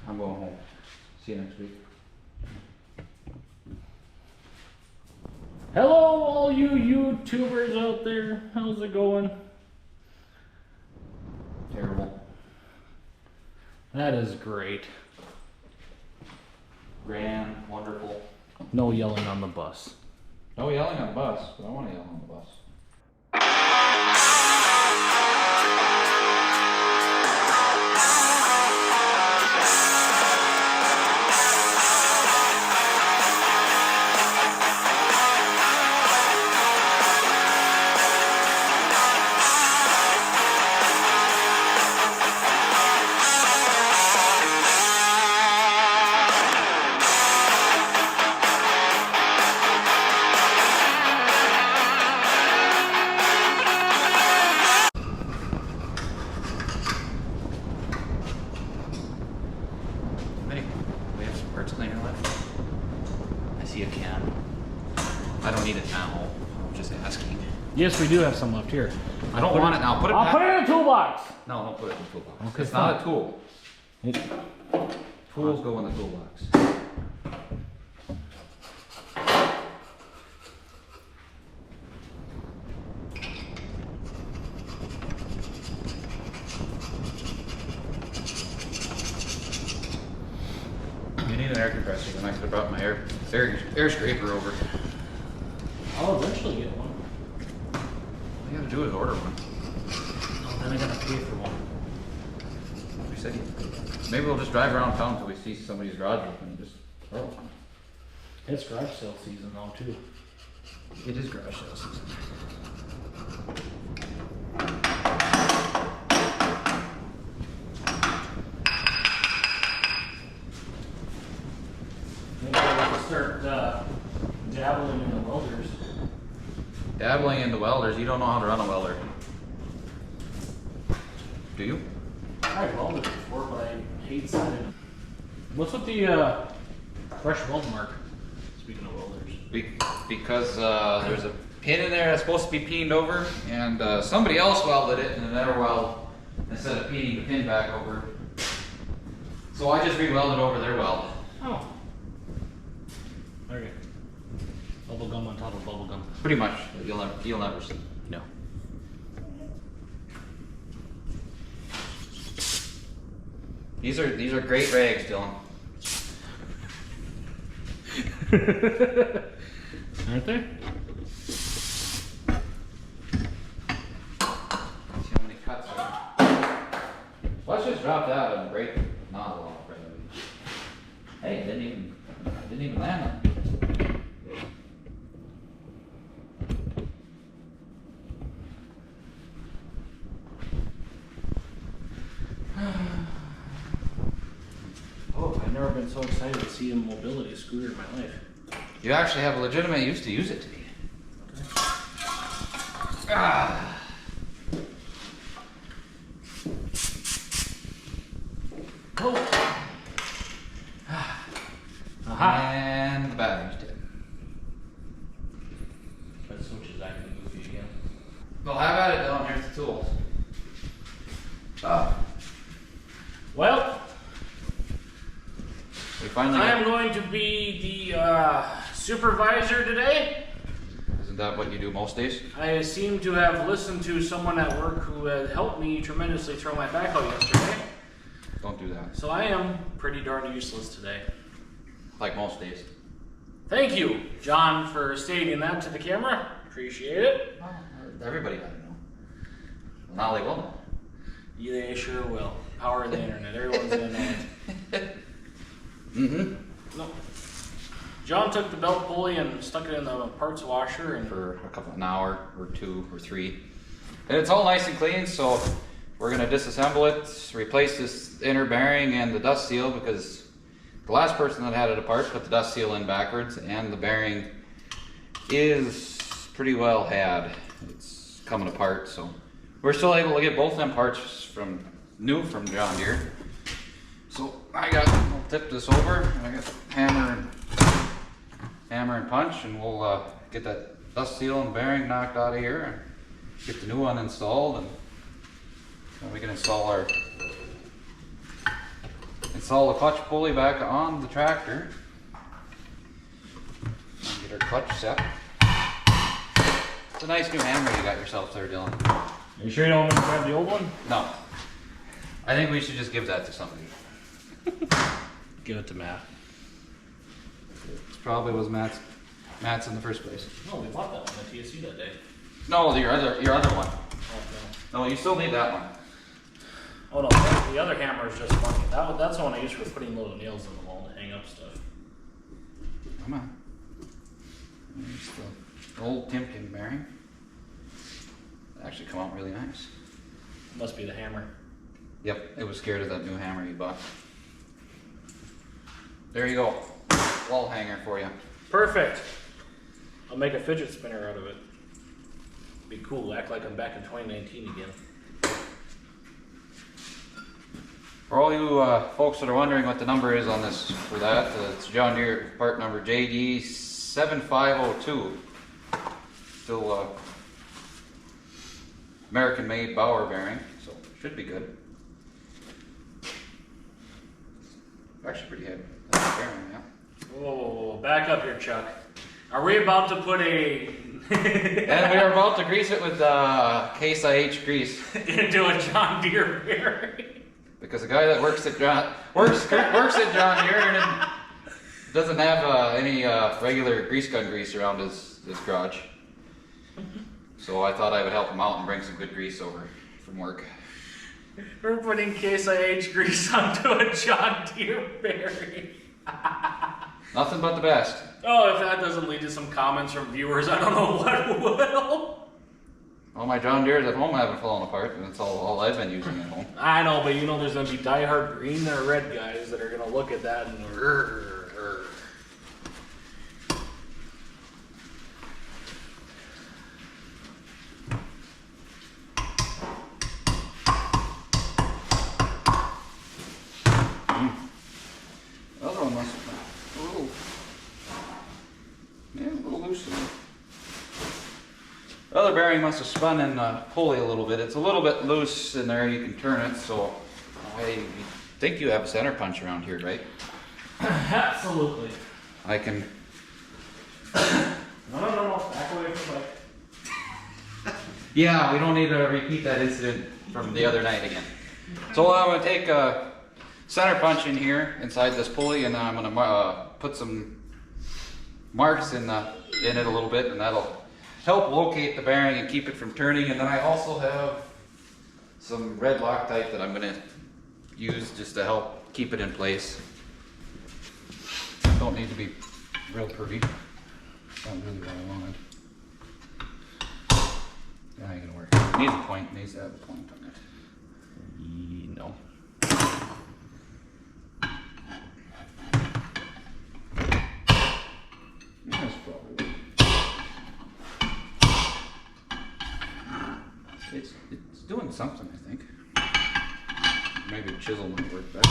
I'm going home. See you next week. Hello, all you YouTubers out there. How's it going? Terrible. That is great. Grand, wonderful. No yelling on the bus. No yelling on the bus, but I want to yell on the bus. We have some parts cleaner left. I see a can. I don't need it now. I'm just asking. Yes, we do have some left here. I don't want it now. Put it I'll back. put it in a toolbox. No, don't put it in the toolbox. Okay, It's fine. not a tool. Tools go in the toolbox. You need an air compressor, then I could have brought my air scraper over. I'll eventually get one. All you gotta do is order one. Oh, then I gotta pay for one. We said maybe we'll just drive around town until we see somebody's garage open and just throw it. It's garage sale season now too. It is garage sale season. Maybe I'll start dabbling in the welders. Dabbling into welders, you don't know how to run a welder. Do you? I've welded before, but I hate sanding. What's with the fresh weld mark? Speaking of welders. Because there's a pin in there that's supposed to be peened over, and somebody else welded it in another weld instead of peening the pin back over. So I just re-welded over their weld. Oh. Okay. Bubble gum on top of bubble gum. Pretty much. You'll never see. No. These are great rags, Dylan. Aren't they? See how many cuts are there. Let's just drop that and break the nozzle off right away. Hey, didn't even land on it. Oh, I've never been so excited to see a mobility scooter in my life. You actually have a legitimate use to use it to be. Ah. Oh. Aha. And the battery's dead. That switch is acting goofy again. Well, have at it, Dylan. Here's the tools. Well, We finally I am got, going to be the supervisor today. Isn't that what you do most days? I seem to have listened to someone at work who had helped me tremendously throw my backhoe yesterday. Don't do that. So I am pretty darn useless today. Like most days. Thank you, John, for stating that to the camera. Appreciate it. Well, everybody ought to know. Well, now they will know. Yeah, they sure will. Power of the internet. Everyone's gonna know it. Mm-hmm. No. John took the belt pulley and stuck it in the parts washer and For an hour or 2 or 3. And it's all nice and clean, so we're gonna disassemble it, replace this inner bearing and the dust seal, because the last person that had it apart put the dust seal in backwards, and the bearing is pretty well had. It's coming apart, so we're still able to get both them parts from John Deere. So I'll tip this over, and I got hammer and punch, and we'll get that dust seal and bearing knocked out of here and get the new one installed, and then we can install install the clutch pulley back on the tractor. And get our clutch set. It's a nice new hammer you got yourself there, Dylan. Are you sure you don't want me to grab the old one? No. I think we should just give that to somebody. Give it to Matt. It probably was Matt's in the first place. No, we bought that one at TSC that day. No, your other one. Oh, No, you still need that one. no. Oh no, the other hammer is just funny. That's the one I use for putting little nails in the wall to hang up stuff. Come on. There's the old Timken bearing. They actually come out really nice. Must be the hammer. Yep, it was scared of that new hammer you bought. There you go. Wall hanger for you. Perfect. I'll make a fidget spinner out of it. Be cool. Act like I'm back in 2019 again. For all you folks that are wondering what the number is on this for that, it's John Deere part number JD7502. Still American-made Bauer bearing, so should be good. Actually pretty heavy. That's a bearing, yeah. Whoa, back up here, Chuck. Are we about to put a And we are about to grease it with Case IH grease. into a John Deere bearing? Because the guy that works at John Deere and doesn't have any regular grease gun grease around his garage. So I thought I would help him out and bring some good grease over from work. We're putting Case IH grease onto a John Deere bearing. Nothing but the best. Oh, if that doesn't lead to some comments from viewers, I don't know what will. All my John Deeres at home haven't fallen apart, and that's all I've been using at home. I know, but you know there's going to be diehard green or red guys that are going to look at that and The other one must have been a little loose in there. The other bearing must have spun in the pulley a little bit. It's a little bit loose in there. You can turn it, so I think you have a center punch around here, right? Absolutely. I can. No. Back away from the mic. Yeah, we don't need to repeat that incident from the other night again. So I'm going to take a center punch in here inside this pulley, and then I'm going to put some marks in it a little bit, and that'll help locate the bearing and keep it from turning. And then I also have some red Loctite that I'm going to use just to help keep it in place. Don't need to be real pretty. Not really what I wanted. Yeah, ain't gonna work. It needs a point. It needs to have a point on it. No. That's probably. It's doing something, I think. Maybe a chisel might work better.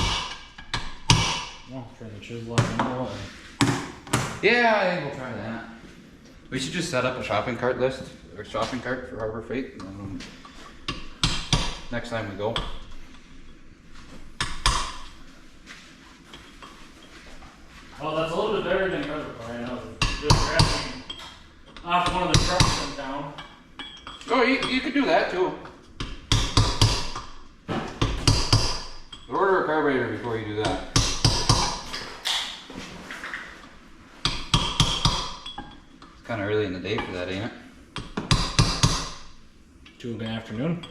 Well, try the chisel out angle and... Yeah, I think we'll try that. We should just set up a shopping cart list, or shopping cart for Harbor Freight, and then next time we go. Well, that's a little bit better than reservoir, I know. Just grabbing off one of the trucks in town. Oh, you could do that too. Order a carburetor before you do that. It's kind of early in the day for that, ain't it? 2 in the afternoon.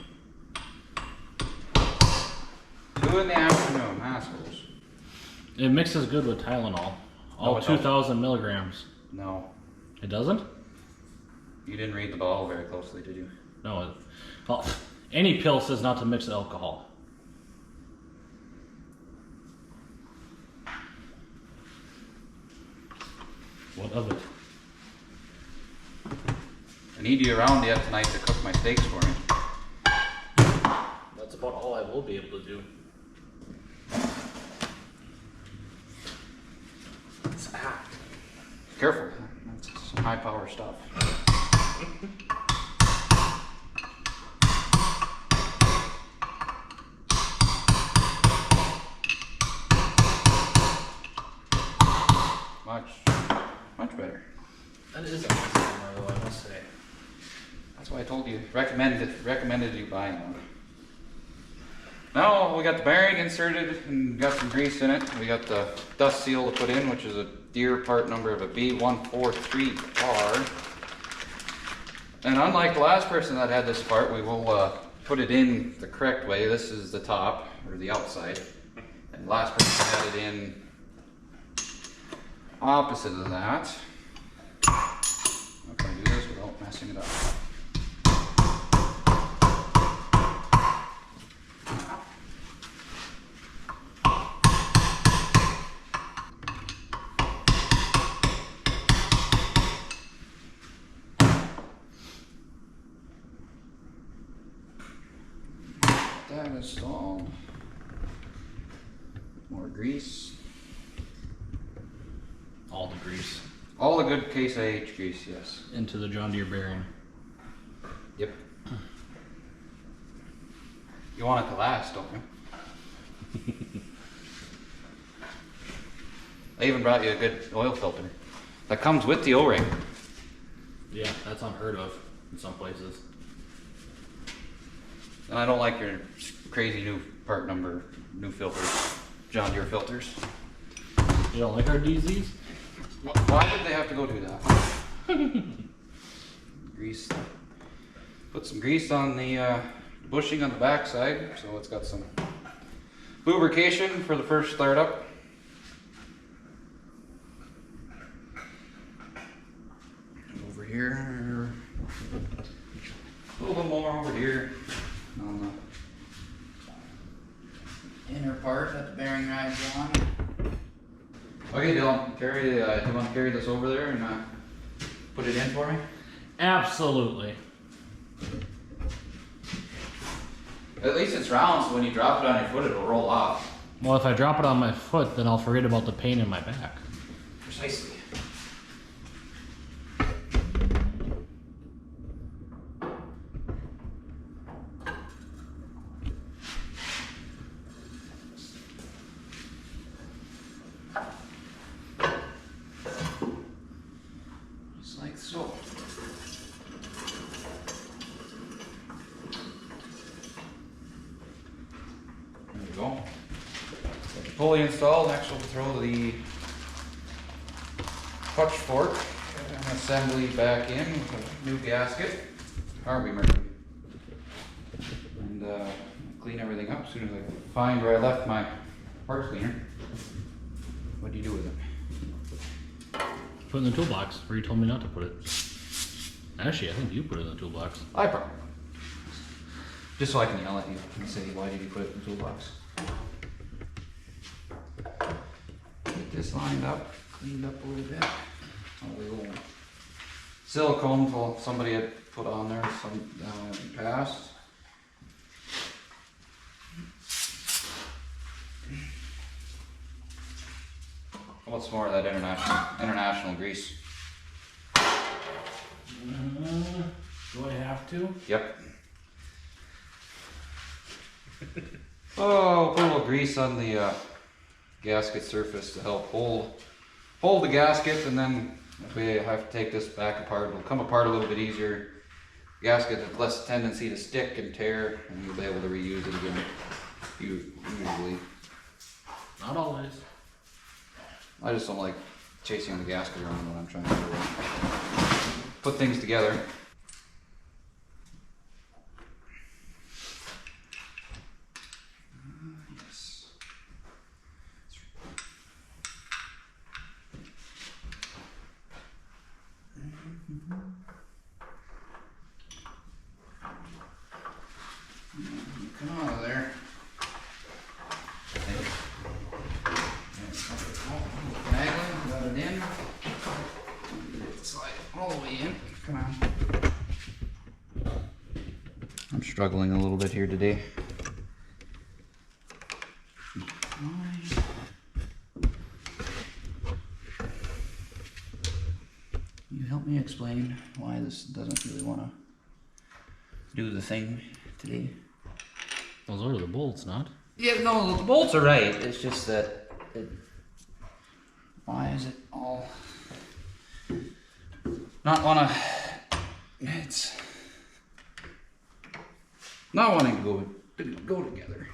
2 in the afternoon, assholes. It mixes good with Tylenol. All No, it 2,000 milligrams. No, It doesn't? you didn't read the bottle very closely, did you? No. Well, any pill says not to mix alcohol. What of it? I need you around yet tonight to cook my steaks for me. That's about all I will be able to do. It's act. Careful, that's some high power stuff. much better. That is a nice hammer, though, I must say. That's why I told you, recommended you buying one. Now we got the bearing inserted and got some grease in it. We got the dust seal to put in, which is a Deere part number of a B143R. And unlike the last person that had this part, we will put it in the correct way. This is the top, or the outside. And the last person had it in opposite of that. How can I do this without messing it up? That installed. More grease. All the grease. All the good Case IH grease, yes. Into the John Deere bearing. Yep. You want it to last, don't you? I even brought you a good oil filter that comes with the O-ring. Yeah, that's unheard of in some places. And I don't like your crazy new part number, new filters, John Deere filters. You don't like our DZs? Why would they have to go do that? Grease. Put some grease on the bushing on the back side, so it's got some lubrication for the first startup. Over here, a little bit more over here on the inner part that the bearing rides on. Okay, Dylan, do you want to carry this over there and put it in for me? Absolutely. At least it's round, so when you drop it on your foot, it'll roll off. Well, if I drop it on my foot, then I'll forget about the pain in my back. Precisely. Just like so. There we go. Got the pulley installed. Next we'll throw the clutch fork and assembly back in with a new gasket. Aren't we, Murphy? And clean everything up as soon as I find where I left my parts cleaner. What do you do with it? Put it in the toolbox where you told me not to put it. Actually, I think you put it in the toolbox. I probably will. Just so I can yell at you and say, why did you put it in the toolbox? Get this lined up, cleaned up a little bit. A little silicone somebody had put on there some in the past. What's more of that international grease? Do I have to? Yep. Oh, put a little grease on the gasket surface to help hold the gasket, and then if we have to take this back apart, it'll come apart a little bit easier. Gasket has less tendency to stick and tear, and you'll be able to reuse it again. Usually. Not always. I just don't like chasing the gasket around when I'm trying to put things together. Yes. Come out of there. Got it in. Slide all the way in. Come on. I'm struggling a little bit here today. You help me explain why this doesn't really want to do the thing today. Those are the bolts, not? Yeah, no, the bolts are right. It's just that why is it all not wanna, it's not wanting to go together.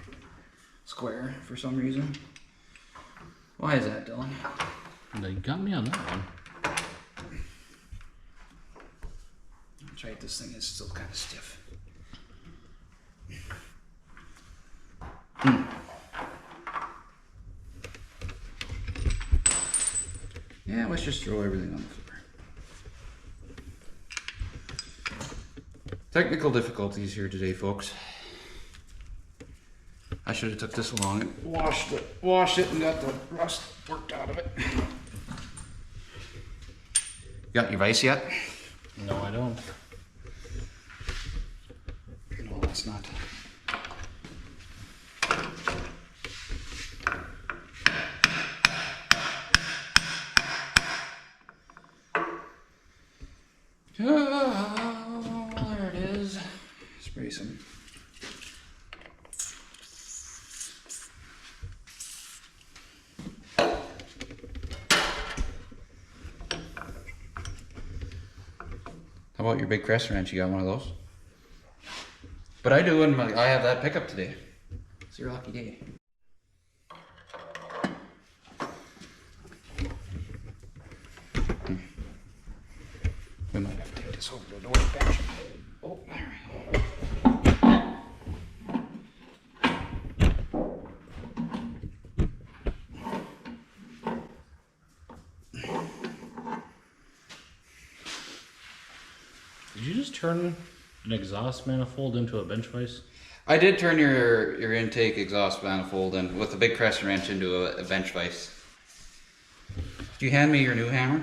Square for some reason. Why is that, Dylan? They got me on that one. That's right, this thing is still kind of stiff. Yeah, let's just throw everything on the floor. Technical difficulties here today, folks. I should have took this along and washed it and got the rust worked out of it. Got your vise yet? No, I don't. No, that's not. Oh, there it is. Spray some. How about your big crescent wrench? You got one of those? But I do, and I have that pickup today. It's your lucky day. We might have to take this over to the workbench. Oh, there we go. Did you just turn an exhaust manifold into a bench vise? I did turn your intake exhaust manifold and with the big crescent wrench into a bench vise. Do you hand me your new hammer?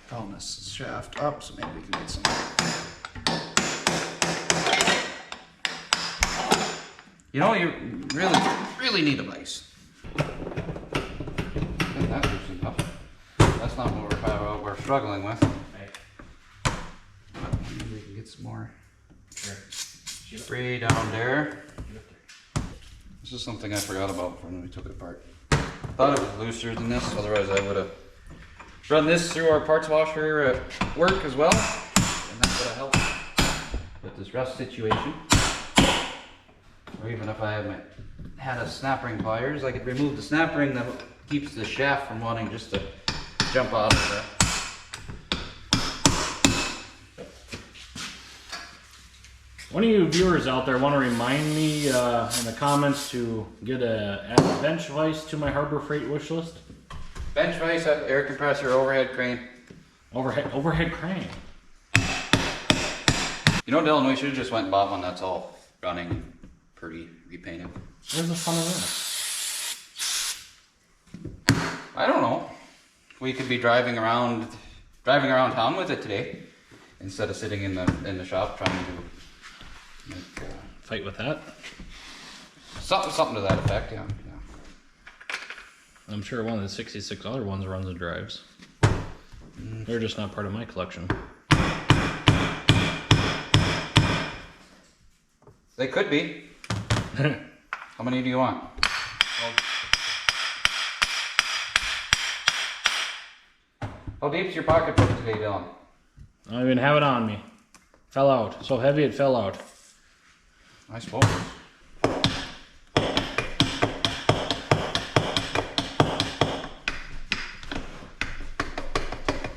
Calling this shaft up so maybe we can get some. You know, you really need a vise. That loosened up. That's not what we're struggling with. Maybe we can get some more spray down there. This is something I forgot about when we took it apart. Thought it was looser than this, otherwise I would have run this through our parts washer at work as well, and that would have helped with this rust situation. Or even if I had a snap ring pliers, I could remove the snap ring that keeps the shaft from wanting just to jump out of there. One of you viewers out there want to remind me in the comments to add a bench vise to my Harbor Freight wish list? Bench vise, air compressor, overhead crane. Overhead crane. You know, Dylan, we should have just went and bought one that's all running and pretty repainted. Where's the fun of that? I don't know. We could be driving around town with it today instead of sitting in the shop trying to Fight with that? something to that effect. Yeah. I'm sure one of the 66 other ones runs and drives. They're just not part of my collection. They could be. How many do you want? How deep's your pocketbook today, Dylan? I don't even have it on me. Fell out. So heavy it fell out. I suppose.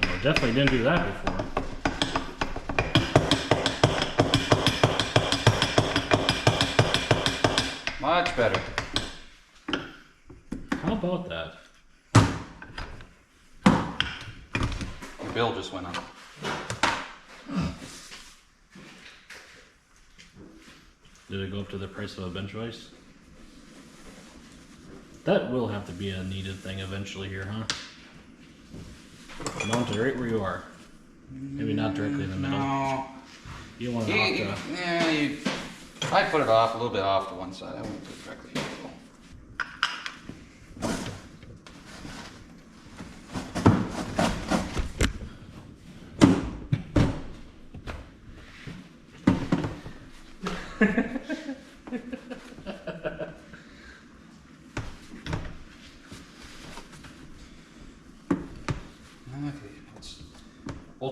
I definitely didn't do that before. Much better. How about that? Your bill just went up. Did it go up to the price of a bench vise? That will have to be a needed thing eventually here, huh? Mount it right where you are. Maybe not directly in the middle. No. You want it off the... I'd put it off a little bit off to one side. I wouldn't put it directly in the middle.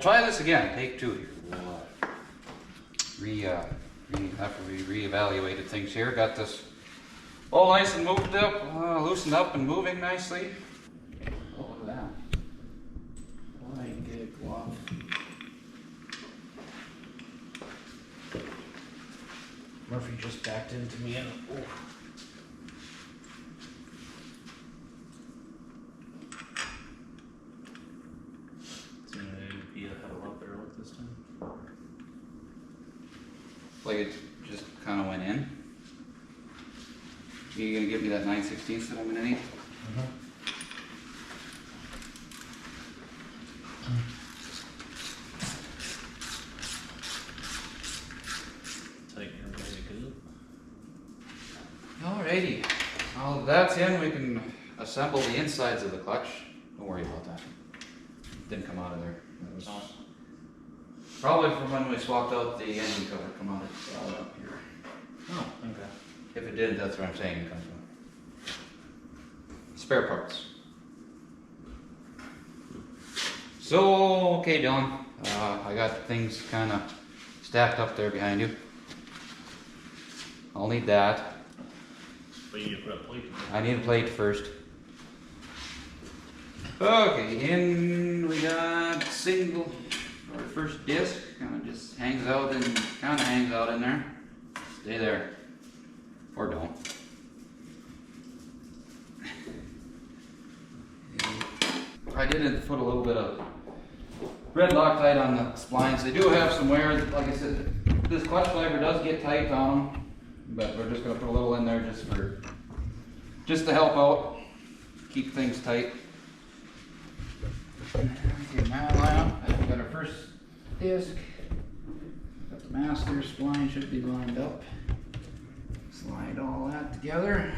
try this again, take 2 here. After we reevaluated things here, got this all nice and moved up, loosened up and moving nicely. Oh, look at that. I can get it off. Murphy just backed into me and it's gonna be a hell up there with this time. Like it just kind of went in. You gonna give me that 9/16 that I'm gonna need? Tighten everybody good. Alrighty. Now that that's in, we can assemble the insides of the clutch. Don't worry about that. Didn't come out of there. That was probably from when we swapped out the engine cover. Come out up here. Oh, okay. If it didn't, that's what I'm saying it comes from. Spare parts. So, okay, Dylan. I got things kind of stacked up there behind you. I'll need that. But you need to put a plate in there. I need a plate first. Okay, in we got single, our first disc. Kind of just hangs out and in there. Stay there. Or don't. I did put a little bit of red Loctite on the splines. They do have some wear. Like I said, this clutch fiber does get tight on them, but we're just going to put a little in there just to help out, keep things tight. Okay, now we got our first disc. Got the master spline should be lined up. Slide all that together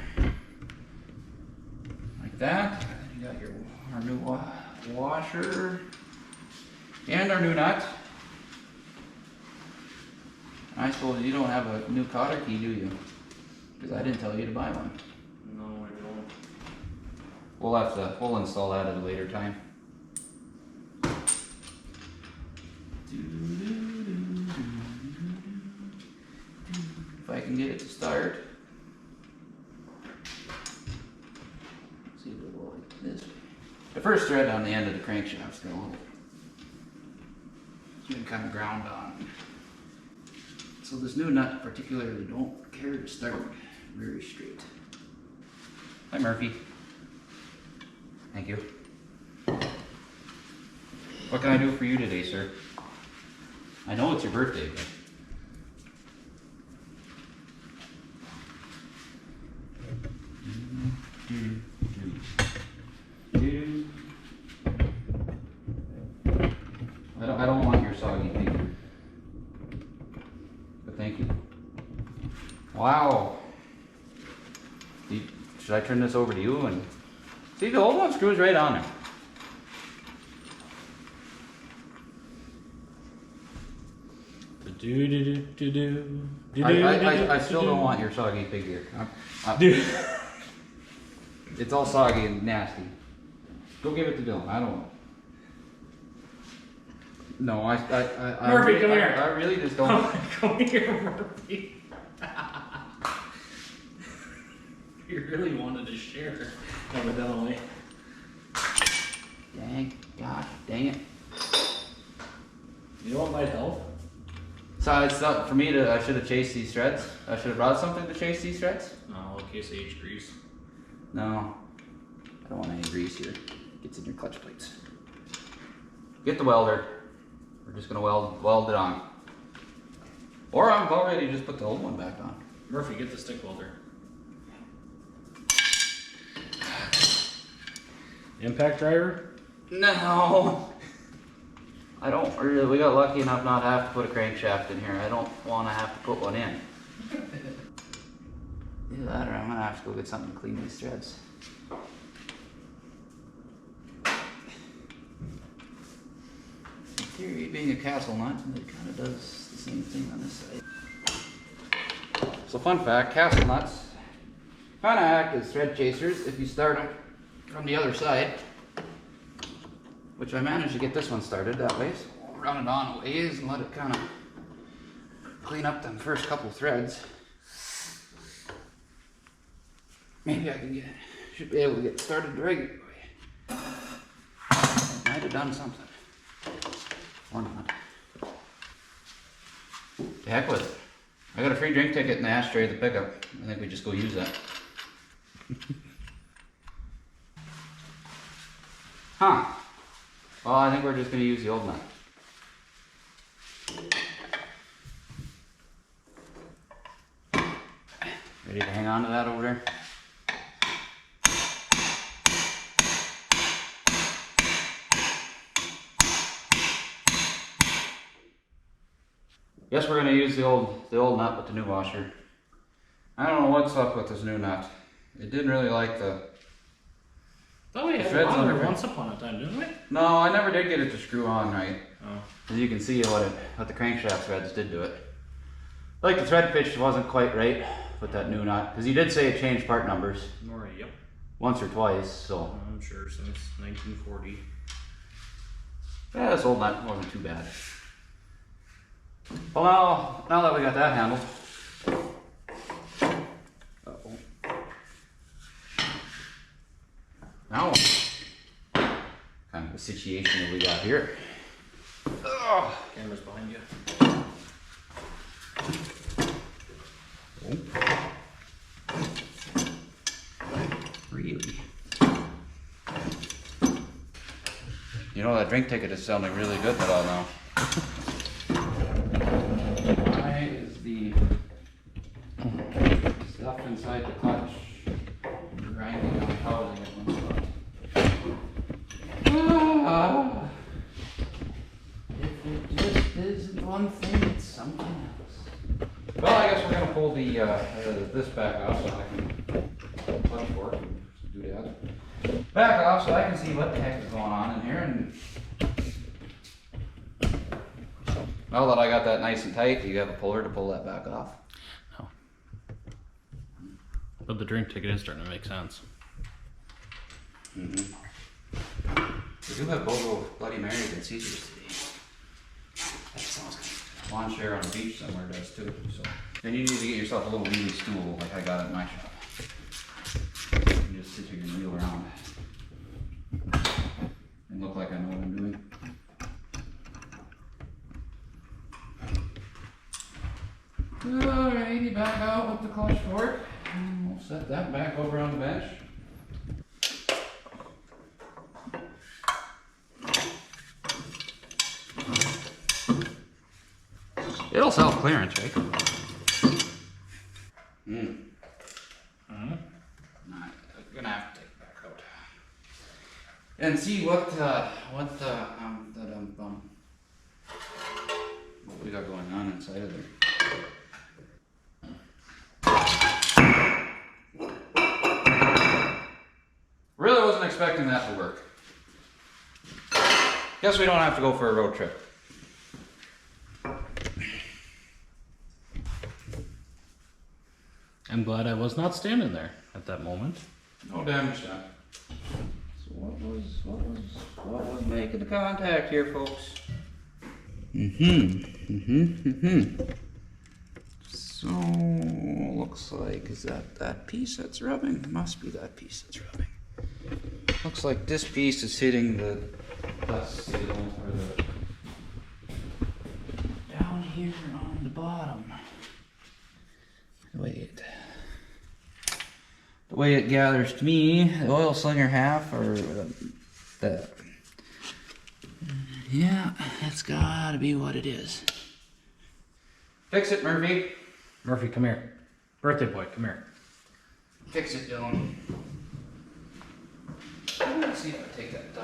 like that. You got our new washer and our new nut. I suppose you don't have a new cotter key, do you? Because I didn't tell you to buy one. No, I don't. We'll install that at a later time. If I can get it to start. Let's see if it'll go like this. The first thread on the end of the crankshaft's got a little, it's been kind of ground on. So this new nut particularly don't care to start very straight. Hi Murphy. Thank you. What can I do for you today, sir? I know it's your birthday, but I don't want your soggy finger. But thank you. Wow. Should I turn this over to you and see the old one screws right on there. I still don't want your soggy figure. It's all soggy and nasty. Go give it to Dylan. I don't want it. No, Murphy, come here. I really just don't. Come here, Murphy. You really wanted to share, evidently. Gosh, dang it. You know what might help? So it's not for me to. I should have chased these threads. I should have brought something to chase these threads. No, in case H grease. No, I don't want any grease here. Gets in your clutch plates. Get the welder. We're just gonna weld it on. Or I'm about ready to just put the old one back on. Murphy, get the stick welder. Impact driver? No. I don't really. We got lucky enough not to have to put a crankshaft in here. I don't want to have to put one in. Either that or I'm gonna have to go get something to clean these threads. In theory, being a castle nut, it kind of does the same thing on this side. So fun fact, castle nuts kind of act as thread chasers if you start them from the other side. Which I managed to get this one started that way. run it on a ways and let it kind of clean up them first couple threads. Maybe I can should be able to get started the regular way. Might have done something. Or not. The heck with it. I got a free drink ticket in the ashtray of the pickup. I think we just go use that. Huh. Well, I think we're just going to use the old nut. Ready to hang on to that over there? Guess we're gonna use the old nut with the new washer. I don't know what's up with this new nut. It didn't really like the. Thought we had threads longer under once upon a time, didn't we? No, I never did get it to screw on right. Oh. As you can see what the crankshaft threads did to it. Like the thread pitch wasn't quite right with that new nut, because he did say it changed part numbers. Yep. Once or twice, so. I'm sure since 1940. Yeah, this old nut wasn't too bad. Well, now that we got that handled. Uh-oh. Now, kind of a situation that we got here. Ugh. Camera's behind you. Really? You know, that drink ticket is sounding really good that all now. Why is the stuff inside the clutch grinding on housing at one spot? If it just isn't one thing, it's something else. Well, I guess we're gonna pull the this back off so I can clutch fork and do that. Back off so I can see what the heck is going on in here. And now that I got that nice and tight, do you have a puller to pull that back off? No. But the drink ticket is starting to make sense. Mm-hmm. We do have Bogo Bloody Mary and Caesars today. That sounds good. Lawn chair on the beach somewhere does too. So, and you need to get yourself a little wheelie stool like I got at my shop. You just sit here and wheel around and look like I know what I'm doing. Alrighty, back out with the clutch fork. And we'll set that back over on the bench. It'll self-clearance, right? I'm gonna have to take it back out and see what we got going on inside of there. Really wasn't expecting that to work. Guess we don't have to go for a road trip. I'm glad I was not standing there at that moment. No damage done. So what was making the contact here, folks? So looks like, is that piece that's rubbing? It must be that piece that's rubbing. Looks like this piece is hitting the dust seal or the down here on the bottom. The way it gathers to me, the oil slinger half, or yeah, that's gotta be what it is. Fix it, Murphy. Murphy, come here. Birthday boy, come here. Fix it, Dylan. Let's see if I take that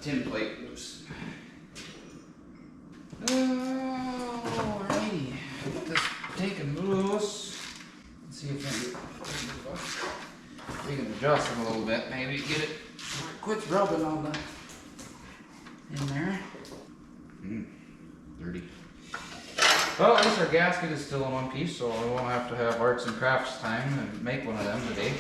tin plate loose. Alrighty, get this taken loose. Let's see if we can adjust it a little bit. Maybe get it where it quits rubbing on the in there. Dirty. Well, at least our gasket is still in one piece, so we won't have to have arts and crafts time and make one of them today.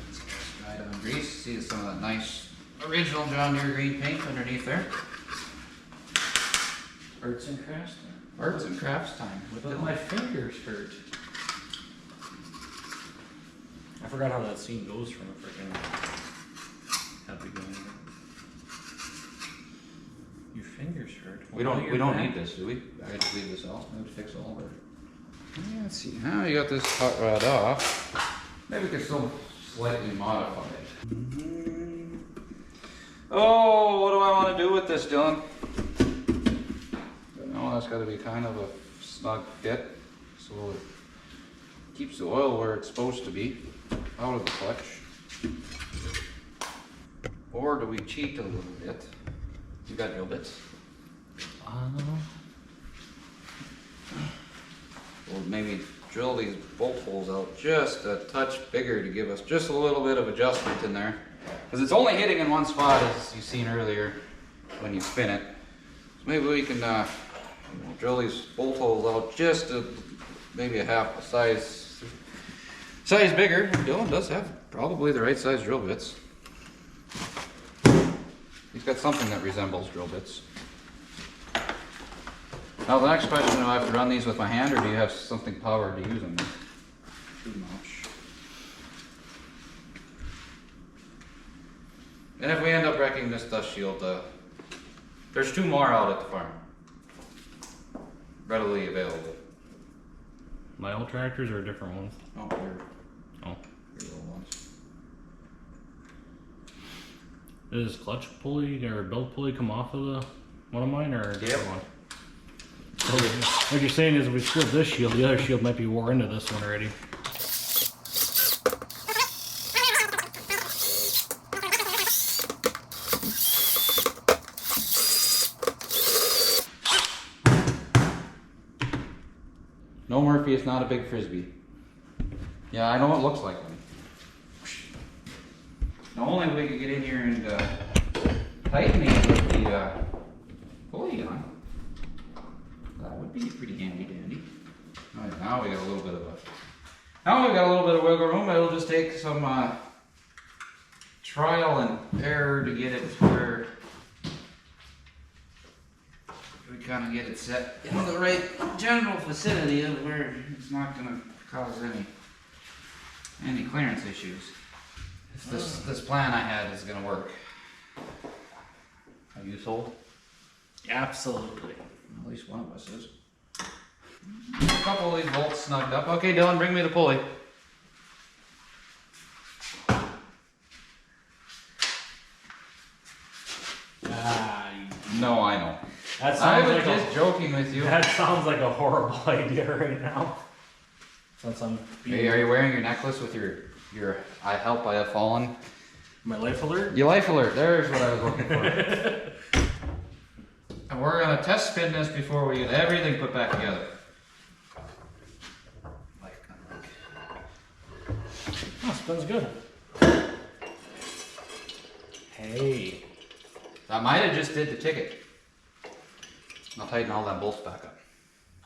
Let's dry down grease. See some of that nice original John Deere green paint underneath there. Arts and crafts. Arts and crafts time. But my fingers hurt. I forgot how that scene goes from a freaking happy going. Your fingers hurt. We don't need this, do we? I gotta leave this out. Maybe fix all of it. Yeah, let's see. Now you got this hot rod off. Maybe we can still slightly modify it. Oh, what do I want to do with this, Dylan? No, that's got to be kind of a snug fit, so it keeps the oil where it's supposed to be, out of the clutch. Or do we cheat a little bit? You got drill bits? Or maybe drill these bolt holes out just a touch bigger to give us just a little bit of adjustment in there. Because it's only hitting in one spot, as you've seen earlier when you spin it. So maybe we can drill these bolt holes out just maybe a half a size bigger. Dylan does have probably the right size drill bits. He's got something that resembles drill bits. Now the next question, do I have to run these with my hand, or do you have something powered to use them with? Too much. And if we end up wrecking this dust shield, there's 2 more out at the farm. Readily available. My old tractors or different ones? Oh, they're Oh. your old ones. Does clutch pulley or belt pulley come off of the one of mine or a different one? So what you're saying is if we split this shield, the other shield might be wore into this one already. No, Murphy, it's not a big frisbee. Yeah, I know what it looks like one. Now only we could get in here and tighten these with the pulley on. That would be pretty handy dandy. All right, now we got a little bit of wiggle room. It'll just take some trial and error to get it where we kind of get it set in the right general vicinity of where it's not going to cause any clearance issues. If this plan I had is going to work. Are you sold? Absolutely. At least one of us is. A couple of these bolts snugged up. Okay, Dylan, bring me the pulley. No, I know. I was just joking with you. That sounds like a horrible idea right now. Since I'm Hey, are you wearing your necklace with your I help I have fallen? My life alert? Your life alert. There's what I was looking for. And we're gonna test spin this before we get everything put back together. Oh, spins good. Hey. I might have just did the ticket. I'll tighten all that bolts back up.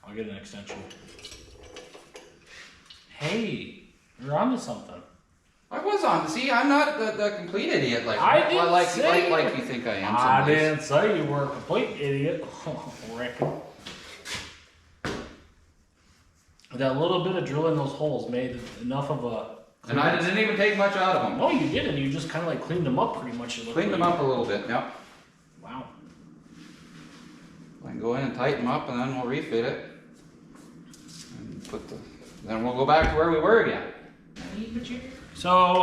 I'll get an extension. Hey, you're onto something. I was on. See, I'm not the complete idiot like I didn't say like you think I am. I didn't say you were a complete idiot. Reckon. That little bit of drilling those holes made enough of a. And I didn't even take much out of them. No, you didn't. You just kind of like cleaned them up pretty much. Cleaned them up a little bit. Yep. Wow. I can go in and tighten them up, and then we'll refit it. And then we'll go back to where we were again. So,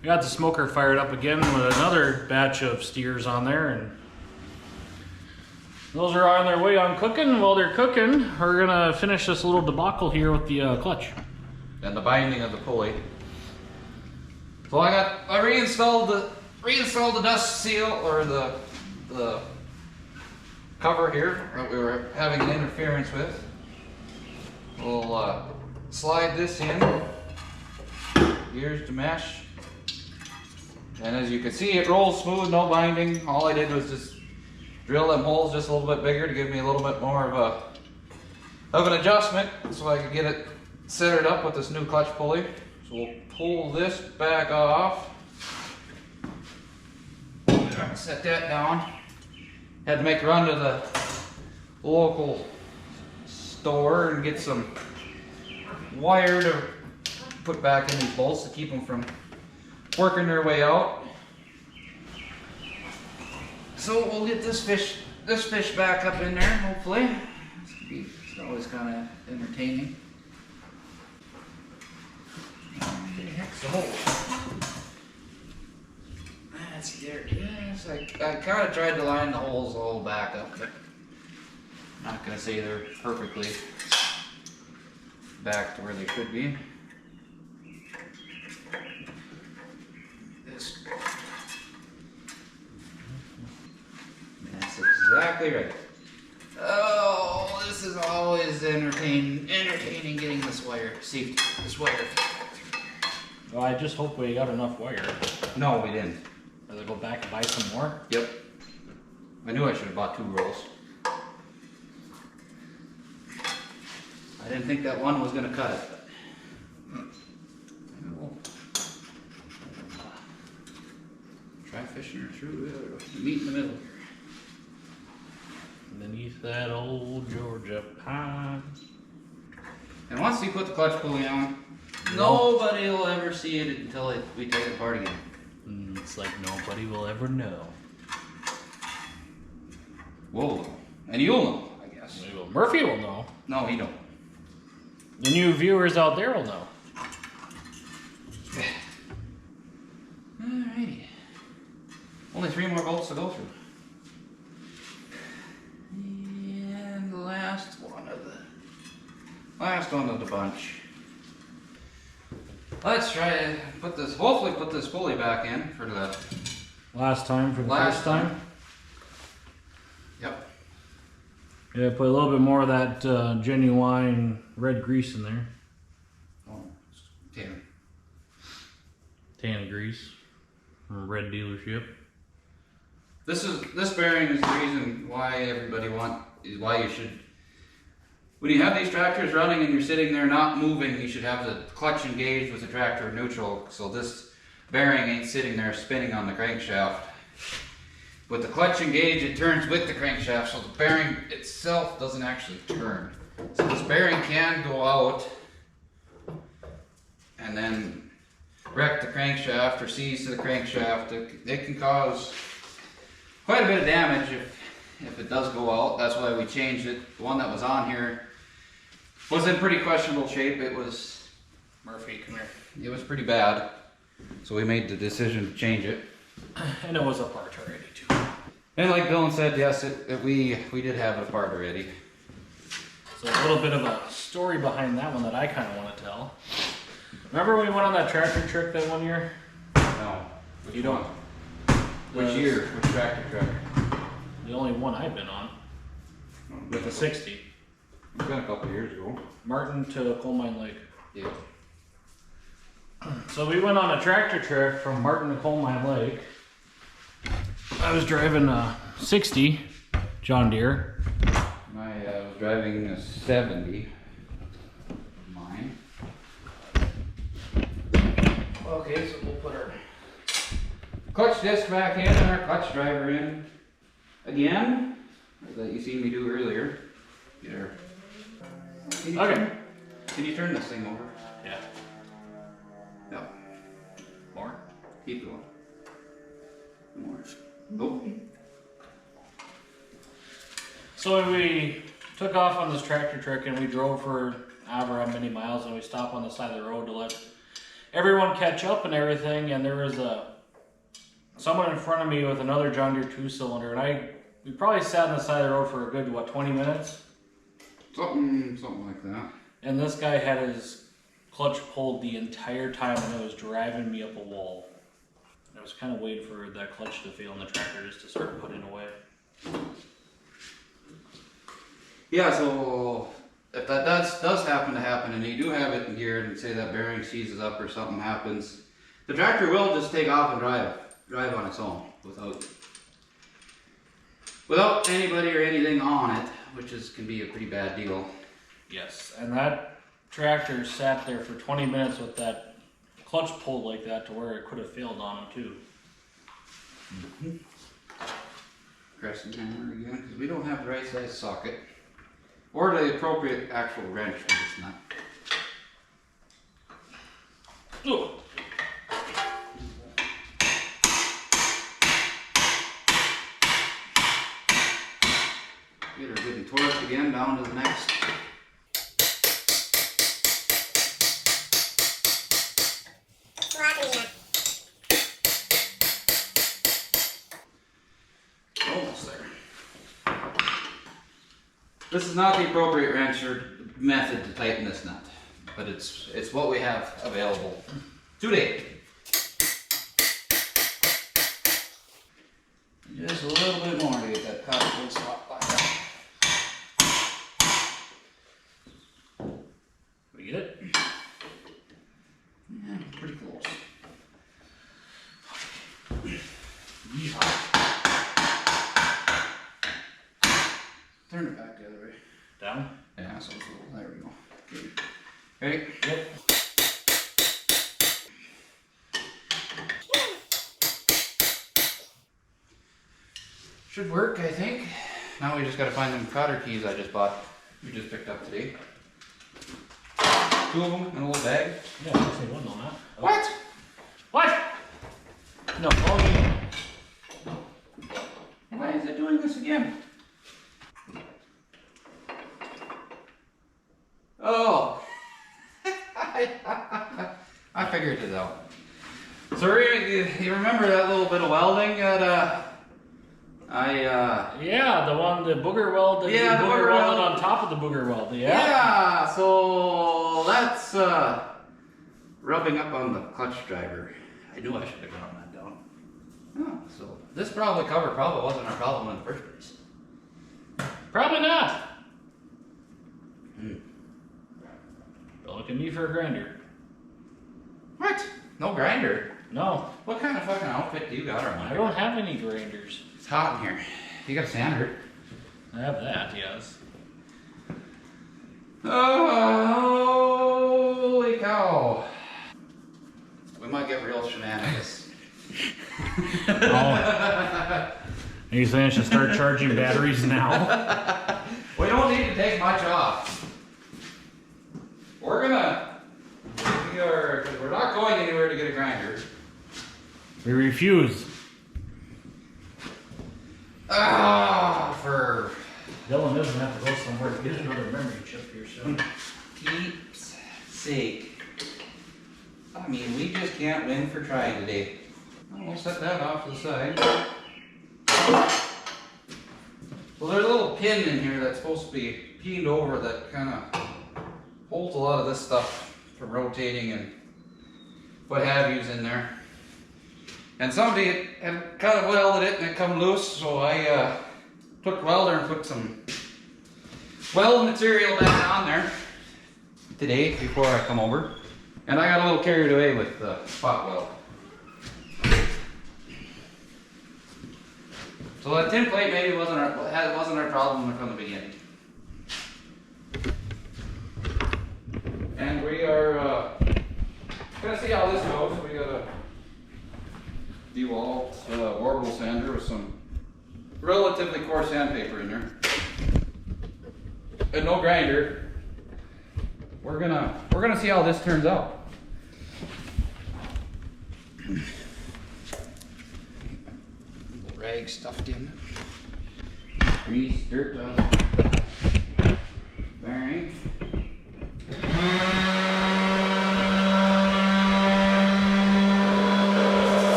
we got the smoker fired up again with another batch of steers on there, and those are on their way on cooking. While they're cooking, we're gonna finish this little debacle here with the clutch. And the binding of the pulley. So I reinstalled the dust seal, or the cover here that we were having an interference with. We'll slide this in, gears to mesh, and as you can see, it rolls smooth, no binding. All I did was just drill them holes just a little bit bigger to give me a little bit more of an adjustment, so I could get it centered up with this new clutch pulley. So we'll pull this back off. Set that down. Had to make a run to the local store and get some wire to put back in these bolts to keep them from working their way out. So we'll get this fish back up in there, hopefully. It's always kind of entertaining. What the heck's the hole? That's there. Yes, I kind of tried to line the holes all back up, but I'm not gonna say they're perfectly back to where they should be. That's exactly right. Oh, this is always entertaining getting this wire. See, this wire. Well, I just hope we got enough wire. No, we didn't. Or they go back and buy some more? Yep. I knew I should have bought 2 rolls. I didn't think that one was going to cut it. Try fishing her through the meat in the middle here. Beneath that old Georgia pine. And once you put the clutch pulley on, nobody will ever see it until we take it apart again. It's like nobody will ever know. We'll know. And you'll know, I guess. Well, Murphy will know. No, he don't. The new viewers out there will know. Alrighty. Only 3 more bolts to go through. And the last one of the bunch. Let's try to hopefully put this pulley back in for the Last time for the first time. Yep. Yeah, put a little bit more of that genuine red grease in there. Oh, damn. Tan grease from Red Dealership. This bearing is the reason why why you should, when you have these tractors running and you're sitting there not moving, you should have the clutch engaged with the tractor neutral, so this bearing ain't sitting there spinning on the crankshaft. With the clutch engaged, it turns with the crankshaft, so the bearing itself doesn't actually turn. So this bearing can go out and then wreck the crankshaft or seize to the crankshaft. It can cause quite a bit of damage if it does go out. That's why we changed it. The one that was on here was in pretty questionable shape. It was, Murphy, come here. it was pretty bad. So we made the decision to change it. And it was apart already too. And like Dylan said, yes, we did have it apart already. So a little bit of a story behind that one that I kind of want to tell. Remember when we went on that tractor trick that one year? No. You don't. Which year? Which tractor truck? The only one I've been on. With the 60. It's been a couple years ago. Martin to Coal Mine Lake. Yeah. So we went on a tractor trip from Martin to Coal Mine Lake. I was driving a 60 John Deere. I was driving a 70. Mine. Okay, so we'll put our clutch disc back in and our clutch driver in again, that you seen me do earlier. Get her. Okay. Can you turn this thing over? Yeah. No. More? Keep going. More. Nope. So we took off on this tractor trek and we drove for however many miles, and we stopped on the side of the road to let everyone catch up and everything. And there was someone in front of me with another John Deere 2-cylinder, and we probably sat on the side of the road for a good 20 minutes. Something like that. And this guy had his clutch pulled the entire time, and it was driving me up a wall. I was kind of waiting for that clutch to fail and the tractor just to start putting away. Yeah, so if that does happen to happen, and you do have it in gear, and say that bearing seizes up or something happens, the tractor will just take off and drive on its own without anybody or anything on it, which can be a pretty bad deal. Yes, and that tractor sat there for 20 minutes with that clutch pulled like that to where it could have failed on him too. crescent hammer again, because we don't have the right size socket. Or the appropriate actual wrench for this nut. Ooh. Get her good and torqued again down to the next. Almost there. This is not the appropriate wrench or method to tighten this nut, but it's what we have available today. Just a little bit more to get that cotton slot back up. We get it? Yeah, pretty close. Yeehaw. Turn it back the other way. Down? Yeah, so it's a little, there we go. Okay. Ready? Yep. Should work, I think. Now we just gotta find them cotter keys I just bought. We just picked up today. 2 of them in a little bag. Yeah, I say one on that. What? What? No, okay. Why is it doing this again? Oh. I figured it out. So you remember that little bit of welding that Yeah, the booger weld that Yeah, you the booger booger welded weld. on top of the booger weld. Yeah. Yeah, so that's rubbing up on the clutch driver. I knew I should have ground that down. Oh, so this cover probably wasn't our problem in the first place. Probably not. Hmm. Don't look at me for a grinder. What? No grinder? No, What kind of fucking outfit do you got on? I don't have any grinders. It's hot in here. You got a sander? I have that, yes. Oh, holy cow. We might get real shenanigans. Oh. Are you saying I should start charging batteries now? We don't need to take much off. We're not going anywhere to get a grinder. We refuse. For Dylan doesn't have to go somewhere to get another memory chip here soon. Pete's sake. I mean, we just can't win for trying today. We'll set that off to the side. Well, there's a little pin in here that's supposed to be peened over that kind of holds a lot of this stuff from rotating and what have yous in there. And somebody had kind of welded it and it come loose, so I took welder and put some weld material back on there today before I come over. And I got a little carried away with the spot weld. So that tin plate maybe wasn't our problem from the beginning. And we are gonna see how this goes. We got a DeWalt orbital sander with some relatively coarse sandpaper in there, and no grinder. We're gonna see how this turns out. Rag stuffed in. Grease, dirt on the bearing.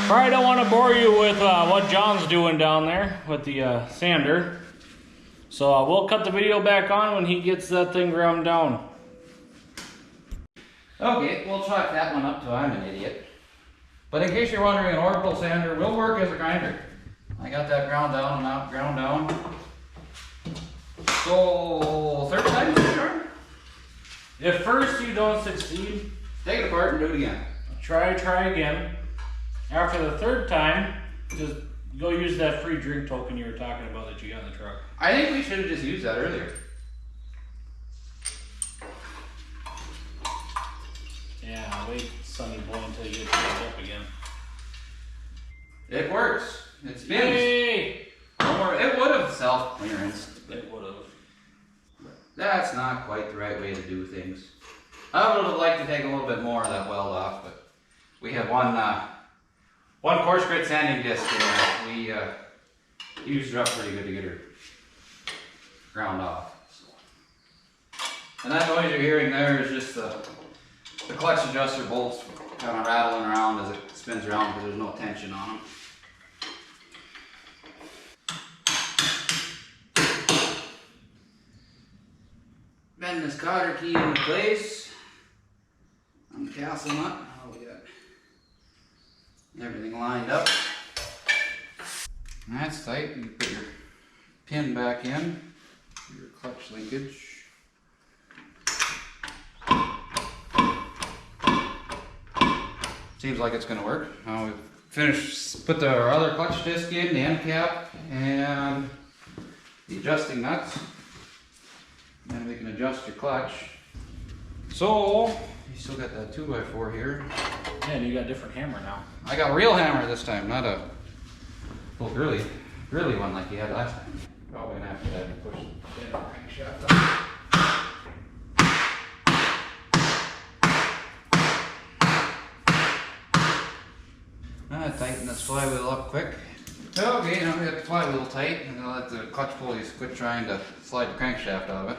Alright, I don't want to bore you with what John's doing down there with the sander. So we'll cut the video back on when he gets that thing ground down. Okay, we'll chalk that one up to I'm an idiot. But in case you're wondering, an orbital sander will work as a grinder. I got that ground down and out, ground down. So, third time's the charm? If first you don't succeed, Take it apart and do it again. try again. After the third time, just go use that free drink token you were talking about that you got in the truck. I think we should have just used that earlier. wait, sunny boy, until you get charged up again. It works. It spins. Yay! It would have self-clearance. It would have. That's not quite the right way to do things. I would have liked to take a little bit more of that weld off, but we have one coarse grit sanding disc and we used her up pretty good to get her ground off. So. And that noise you're hearing there is just the clutch adjuster bolts kind of rattling around as it spins around because there's no tension on them. Bend this cotter key into place on the castle nut. Oh, we got everything lined up. That's tight. You put your pin back in, your clutch linkage. Seems like it's going to work. Now we've finished, put our other clutch disc in, the end cap, and the adjusting nuts. Then we can adjust your clutch. So, you still got that 2x4 here. Yeah, and you got a different hammer now. I got a real hammer this time, not a little girly one like you had last time. Probably gonna have to push the crankshaft up. Tighten this flywheel up quick. Okay, now we got the flywheel tight, and I'll let the clutch pulleys quit trying to slide the crankshaft out of it.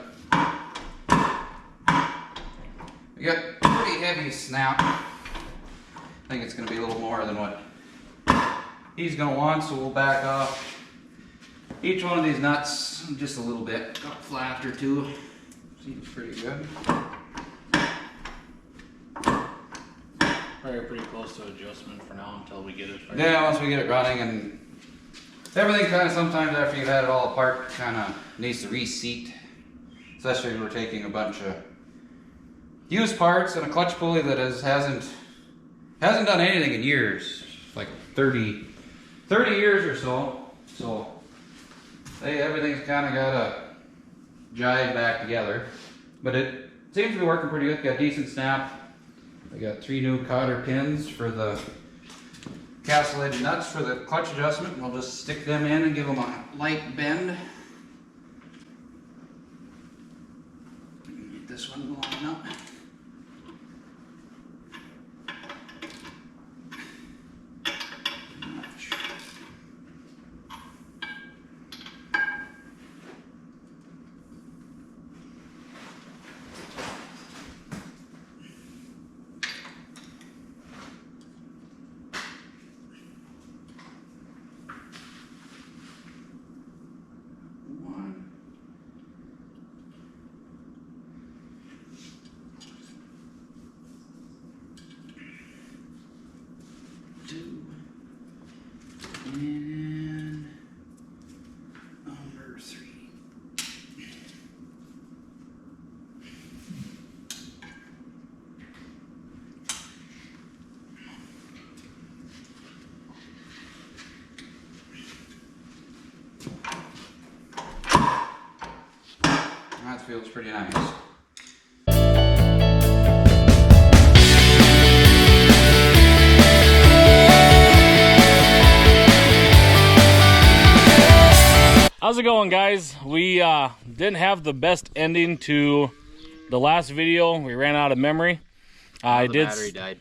We got a pretty heavy snap. I think it's going to be a little more than what he's going to want, so we'll back off each one of these nuts just a little bit. Got a flat or two. Seems pretty good. Probably pretty close to adjustment for now until we get it. Yeah, once we get it running, and everything kind of sometimes after you've had it all apart kind of needs to reseat. Especially if we're taking a bunch of used parts and a clutch pulley that hasn't done anything in years, like 30 years or so. So everything's kind of got to jive back together, but it seems to be working pretty good. Got decent snap. I got 3 new cotter pins for the castle edge nuts for the clutch adjustment, and we'll just stick them in and give them a light bend. Get this one going up. And number 3. That feels pretty nice. How's it going, guys? We didn't have the best ending to the last video. We ran out of memory. The battery died.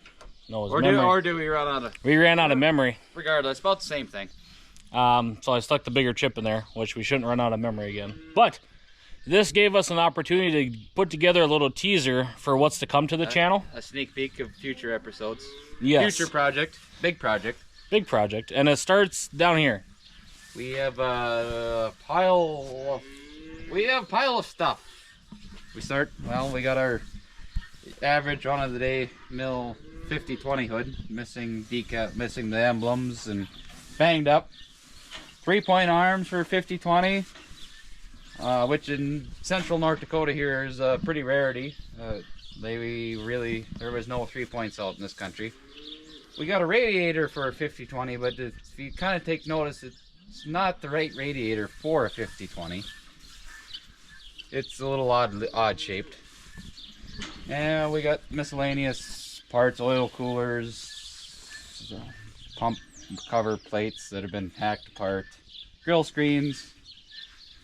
No, it was memory. Or do we run out of? We ran out of memory. Regardless, about the same thing. So I stuck the bigger chip in there, which we shouldn't run out of memory again. But this gave us an opportunity to put together a little teaser for what's to come to the channel. A sneak peek of future episodes. Yes. Future project. Big project. Big project. And it starts down here. We have a pile of stuff. We got our average run of the day mill 50-20 hood, missing decap, missing the emblems and banged up. 3-point arms for 50-20, which in central North Dakota here is a pretty rarity. There was no 3-points out in this country. We got a radiator for a 50-20, but if you kind of take notice, it's not the right radiator for a 50-20. It's a little odd shaped. And we got miscellaneous parts, oil coolers, pump cover plates that have been hacked apart, grill screens,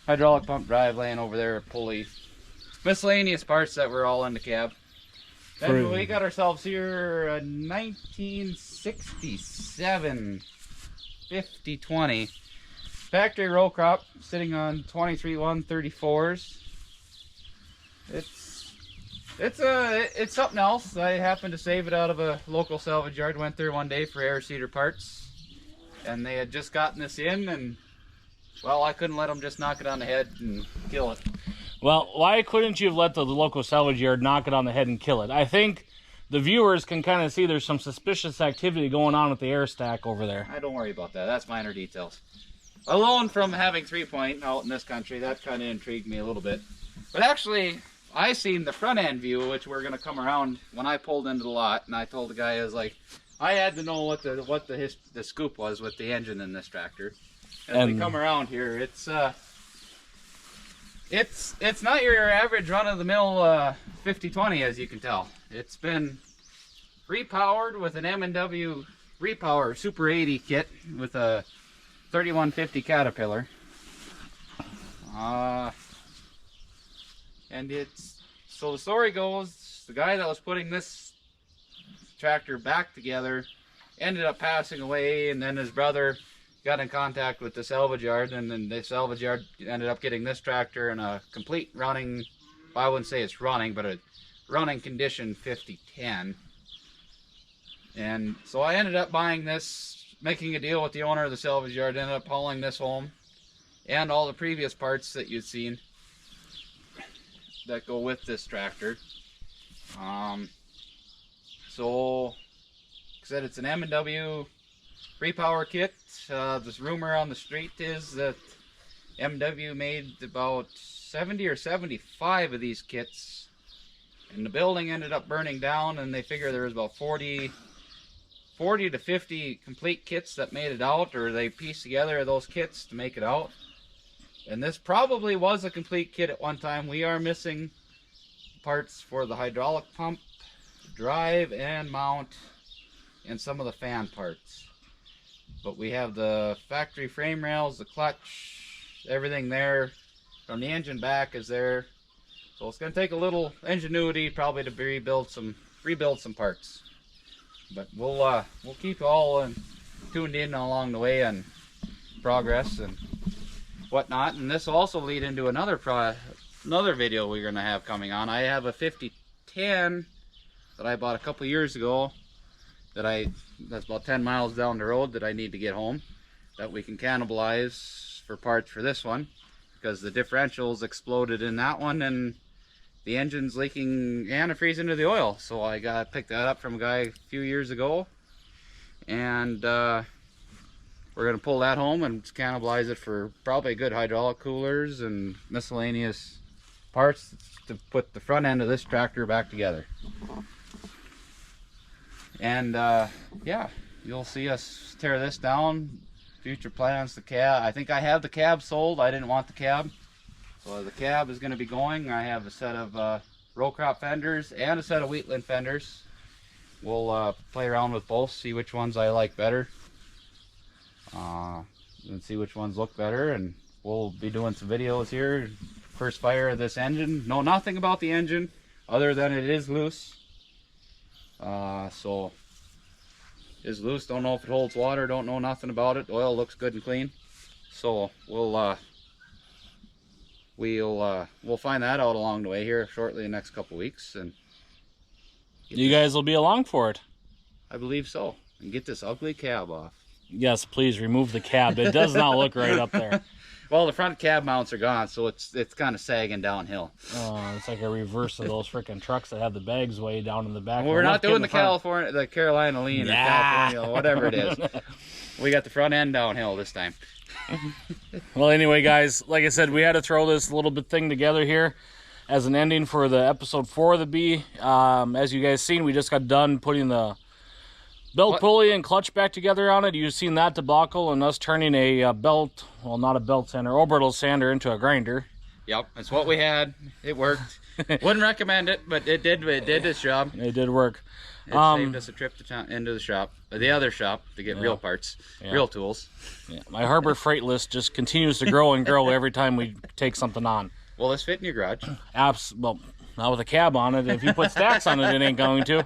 hydraulic pump drive laying over there, pulley, miscellaneous parts that were all in the cab. Then we got ourselves here a 1967 50-20 factory row crop sitting on 23 134s. It's something else. I happened to save it out of a local salvage yard. Went there one day for air seeder parts, and they had just gotten this in, and well, I couldn't let them just knock it on the head and kill it. Well, why couldn't you have let the local salvage yard knock it on the head and kill it? I think the viewers can kind of see there's some suspicious activity going on with the air stack over there. Don't worry about that. That's minor details. Alone from having 3-point out in this country, that kind of intrigued me a little bit. But actually, I seen the front end view, which we're going to come around when I pulled into the lot, and I told the guy, I was like, I had to know what the scoop was with the engine in this tractor. As we come around here, it's not your average run-of-the-mill 50-20, as you can tell. It's been repowered with an M&W Repower Super 80 kit with a 3150 Caterpillar. And so the story goes, the guy that was putting this tractor back together ended up passing away, and then his brother got in contact with the salvage yard, and then the salvage yard ended up getting this tractor in a complete running, well, I wouldn't say it's running, but a running condition 50-10. And so I ended up buying this, making a deal with the owner of the salvage yard, ended up hauling this home, and all the previous parts that you've seen that go with this tractor. So, like I said, it's an M&W Repower kit. This rumor on the street is that M&W made about 70 or 75 of these kits, and the building ended up burning down, and they figure there was about 40 to 50 complete kits that made it out, or they pieced together those kits to make it out. And this probably was a complete kit at one time. We are missing parts for the hydraulic pump, drive and mount, and some of the fan parts. But we have the factory frame rails, the clutch, everything there. From the engine back is there. So it's going to take a little ingenuity probably to rebuild some parts. But we'll keep you all tuned in along the way on progress and whatnot. And this will also lead into another video we're going to have coming on. I have a 50-10 that I bought a couple years ago that's about 10 miles down the road that I need to get home, that we can cannibalize for parts for this one, because the differentials exploded in that one and the engine's leaking antifreeze into the oil. So I picked that up from a guy a few years ago, and we're going to pull that home and cannibalize it for probably good hydraulic coolers and miscellaneous parts to put the front end of this tractor back together. And yeah, you'll see us tear this down. Future plans, the cab. I think I have the cab sold. I didn't want the cab. So the cab is going to be going. I have a set of row crop fenders and a set of Wheatland fenders. We'll play around with both, see which ones I like better. And see which ones look better. And we'll be doing some videos here. First fire of this engine. Know nothing about the engine other than it is loose. So is loose, don't know if it holds water, don't know nothing about it. Oil looks good and clean. So we'll find that out along the way here shortly, the next couple weeks, and you guys will be along for it. I believe so. And get this ugly cab off. Yes, please remove the cab. It does not look right up there. Well, the front cab mounts are gone, so it's kind of sagging downhill. Oh, it's like a reverse of those freaking trucks that have the bags way down in the back. Well, we're not doing the Carolina lean or California, whatever it is. We got the front end downhill this time. Well, anyway, guys, like I said, we had to throw this little bit thing together here as an ending for the episode 4 of the B. As you guys seen, we just got done putting the belt pulley and clutch back together on it. You've seen that debacle and us turning a belt, well, not a belt sander, orbital sander into a grinder. Yep, that's what we had. It worked. Wouldn't recommend it, but it did its job. It did work. It saved us a trip into the shop, the other shop, to get real parts, real tools. Yeah. My Harbor Freight list just continues to grow and grow every time we take something on. Will this fit in your garage? Well, not with a cab on it. If you put stacks on it, it ain't going to.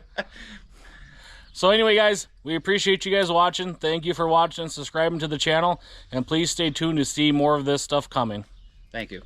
So anyway, guys, we appreciate you guys watching. Thank you for watching and subscribing to the channel. And please stay tuned to see more of this stuff coming. Thank you.